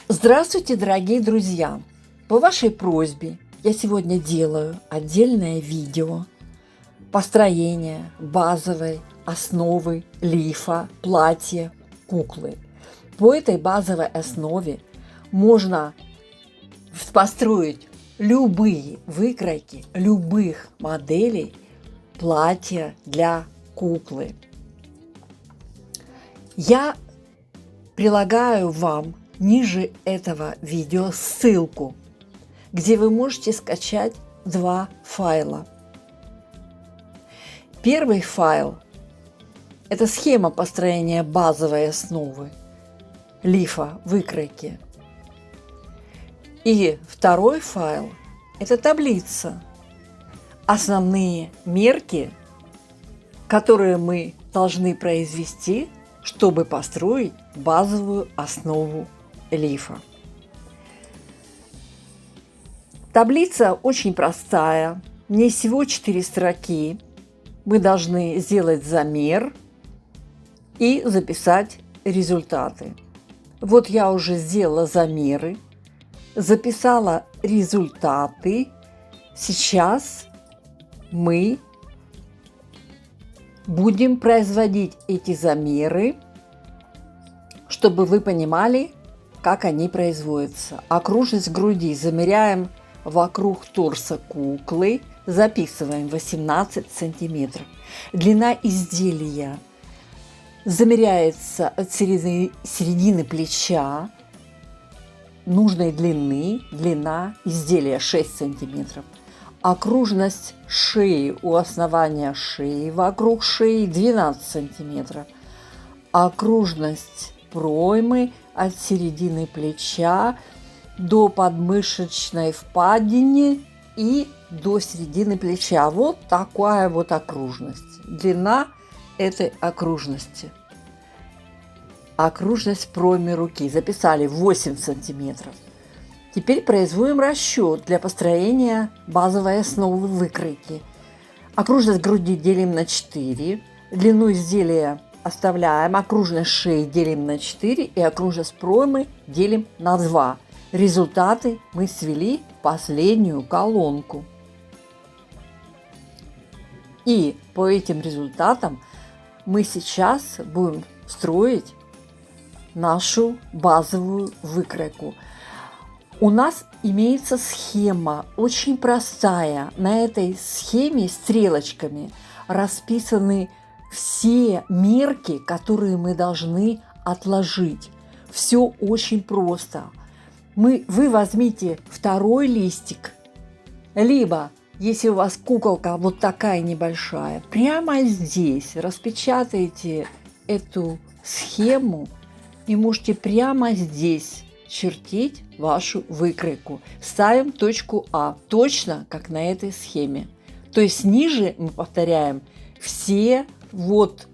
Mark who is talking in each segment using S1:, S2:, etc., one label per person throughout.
S1: Здравствуйте, дорогие друзья! По вашей просьбе я сегодня делаю отдельное видео построения базовой основы лифа, платья, куклы. По этой базовой основе можно построить любые выкройки любых моделей платья для куклы. Я прилагаю вам ниже этого видео ссылку, где вы можете скачать два файла. Первый файл – это схема построения базовой основы лифа, выкройки. И второй файл – это таблица. Основные мерки, которые мы должны произвести, чтобы построить базовую основу лифа. Таблица очень простая, не всего 4 строки. Мы должны сделать замер и записать результаты. Вот я уже сделала замеры, записала результаты. Сейчас мы будем производить эти замеры, чтобы вы понимали, как они производятся. Окружность груди замеряем вокруг торса куклы, записываем 18 сантиметров. Длина изделия замеряется от середины плеча нужной длины, длина изделия 6 сантиметров. Окружность шеи у основания шеи вокруг шеи 12 сантиметров. Окружность проймы от середины плеча до подмышечной впадины и до середины плеча. Вот такая вот окружность. Длина этой окружности. Окружность проймы руки. Записали 8 сантиметров. Теперь производим расчет для построения базовой основы выкройки. Окружность груди делим на 4, длину изделия оставляем, окружность шеи делим на 4 и окружность проймы делим на 2. Результаты мы свели в последнюю колонку. И по этим результатам мы сейчас будем строить нашу базовую выкройку. У нас имеется схема, очень простая. На этой схеме стрелочками расписаны все мерки, которые мы должны отложить. Все очень просто. Вы возьмите второй листик, либо, если у вас куколка вот такая небольшая, прямо здесь распечатайте эту схему и можете прямо здесь чертить вашу выкройку. Ставим точку А, точно как на этой схеме. То есть ниже мы повторяем все вот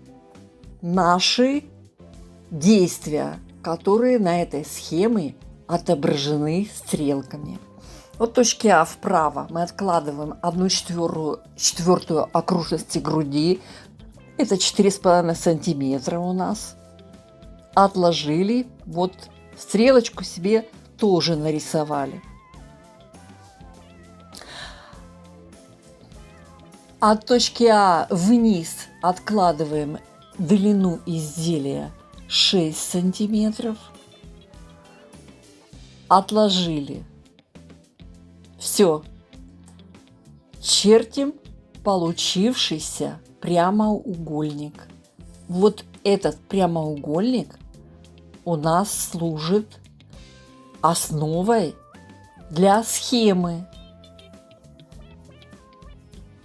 S1: наши действия, которые на этой схеме отображены стрелками. От точки А вправо мы откладываем 1/4 окружности груди. Это 4,5 сантиметра у нас. Отложили. Вот стрелочку себе тоже нарисовали. От точки А вниз откладываем длину изделия 6 сантиметров. Отложили. Все. Чертим получившийся прямоугольник. Вот этот прямоугольник у нас служит основой для схемы.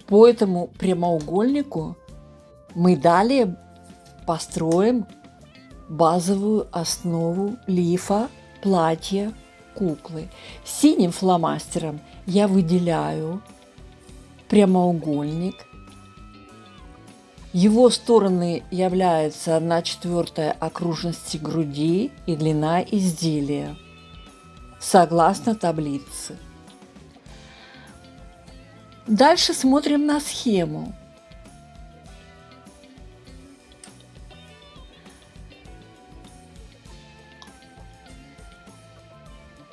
S1: По этому прямоугольнику мы далее построим базовую основу лифа, платья, куклы. Синим фломастером я выделяю прямоугольник. Его стороны являются 1/4 окружности груди и длина изделия, согласно таблице. Дальше смотрим на схему.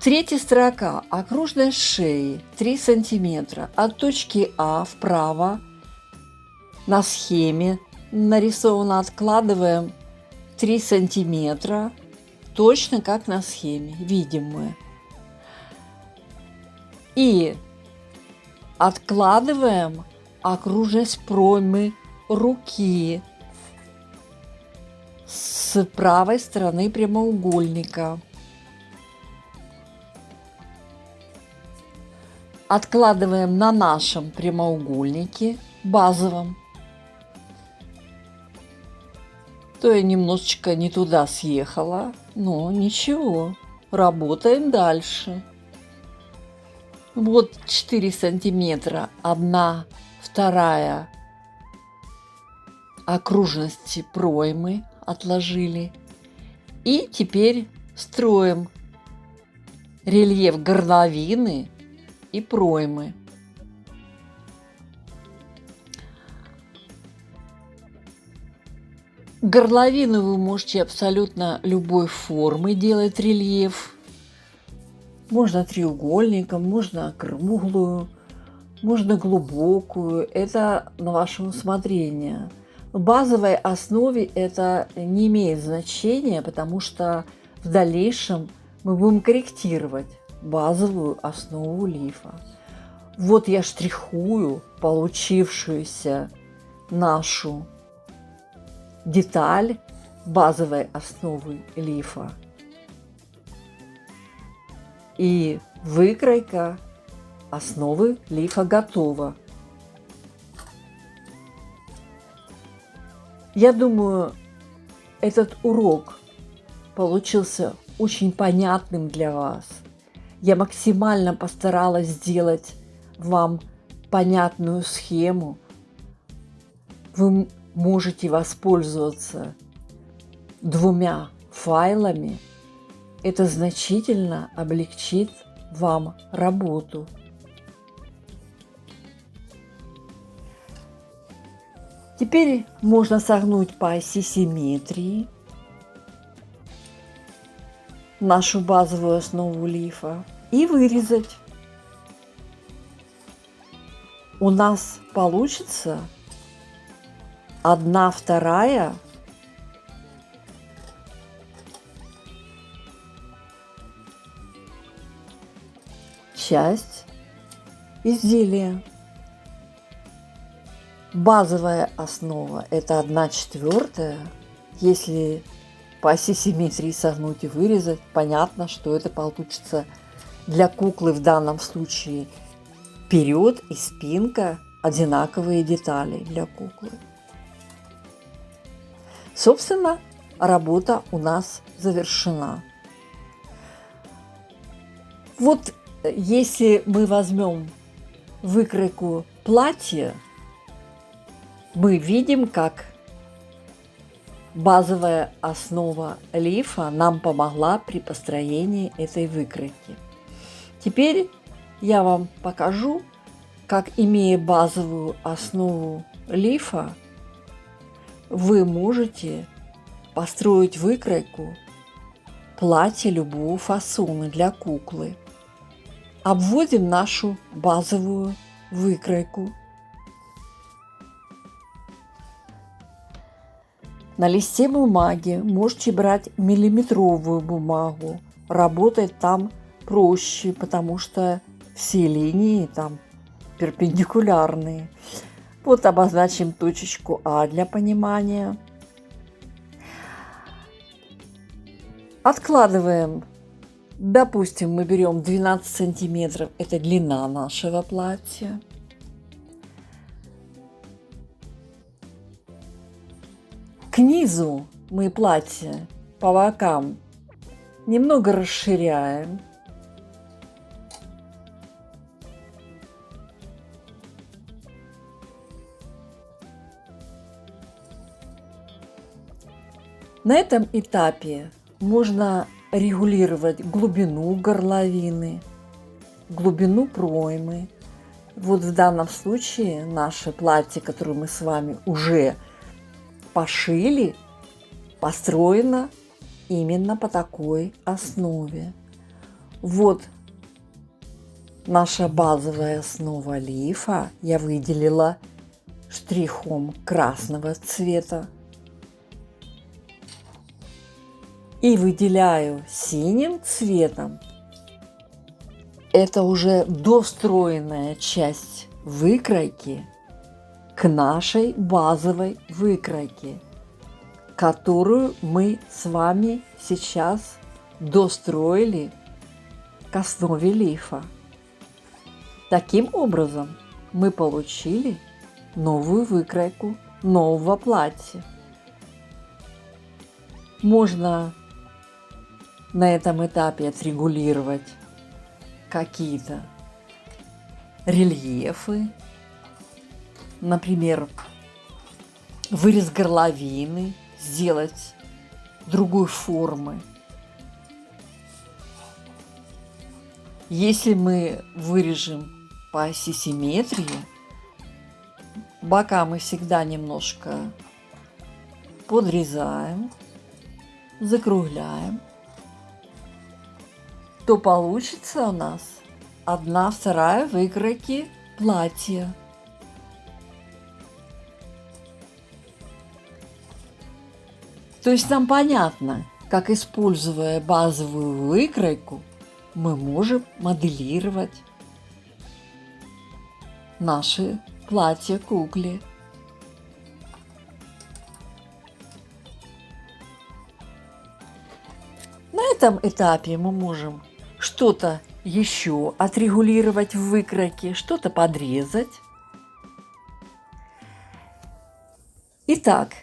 S1: Третья строка. Окружность шеи 3 сантиметра. От точки А вправо на схеме нарисовано, откладываем 3 сантиметра, точно как на схеме, видим мы. И откладываем окружность проймы руки с правой стороны прямоугольника. Откладываем на нашем прямоугольнике базовом. То я немножечко не туда съехала, но ничего, работаем дальше. Вот 4 сантиметра, 1/2 окружности проймы отложили. И теперь строим рельеф горловины и проймы. Горловину вы можете абсолютно любой формы делать рельеф. Можно треугольником, можно круглую, можно глубокую. Это на ваше усмотрение. В базовой основе это не имеет значения, потому что в дальнейшем мы будем корректировать базовую основу лифа. Вот я штрихую получившуюся нашу деталь базовой основы лифа. И выкройка основы лифа готова. Я думаю, этот урок получился очень понятным для вас. Я максимально постаралась сделать вам понятную схему. Вы можете воспользоваться 2 файлами. Это значительно облегчит вам работу. Теперь можно согнуть по оси симметрии нашу базовую основу лифа и вырезать. У нас получится 1/2 часть изделия. Базовая основа – это 1/4. Если по оси симметрии согнуть и вырезать, понятно, что это получится для куклы в данном случае вперед и спинка одинаковые детали для куклы. Собственно, работа у нас завершена. Вот если мы возьмем выкройку платья, мы видим, как базовая основа лифа нам помогла при построении этой выкройки. Теперь я вам покажу, как, имея базовую основу лифа, вы можете построить выкройку платья любого фасона для куклы. Обводим нашу базовую выкройку. На листе бумаги можете брать миллиметровую бумагу. Работать там проще, потому что все линии там перпендикулярные. Вот обозначим точечку А для понимания. Откладываем. Допустим, мы берем 12 сантиметров. Это длина нашего платья. К низу мы платье по бокам немного расширяем. На этом этапе можно регулировать глубину горловины, глубину проймы. Вот в данном случае наше платье, которое мы с вами уже пошили, построено именно по такой основе. Вот наша базовая основа лифа я выделила штрихом красного цвета. И выделяю синим цветом. Это уже достроенная часть выкройки к нашей базовой выкройке, которую мы с вами сейчас достроили к основе лифа. Таким образом, мы получили новую выкройку нового платья. Можно на этом этапе отрегулировать какие-то рельефы, например, вырез горловины сделать другой формы. Если мы вырежем по оси симметрии, бока мы всегда немножко подрезаем, закругляем, то получится у нас 1/2 выкройки платья. То есть нам понятно, как, используя базовую выкройку, мы можем моделировать наши платья кукле. На этом этапе мы можем что-то еще отрегулировать в выкройке, что-то подрезать. Итак,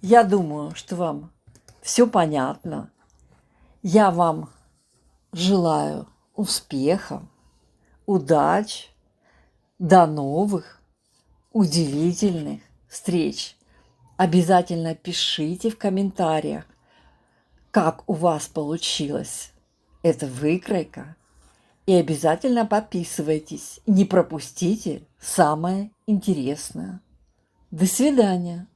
S1: я думаю, что вам все понятно. Я вам желаю успехов, удач, до новых удивительных встреч. Обязательно пишите в комментариях, как у вас получилась эта выкройка. И обязательно подписывайтесь. Не пропустите самое интересное. До свидания.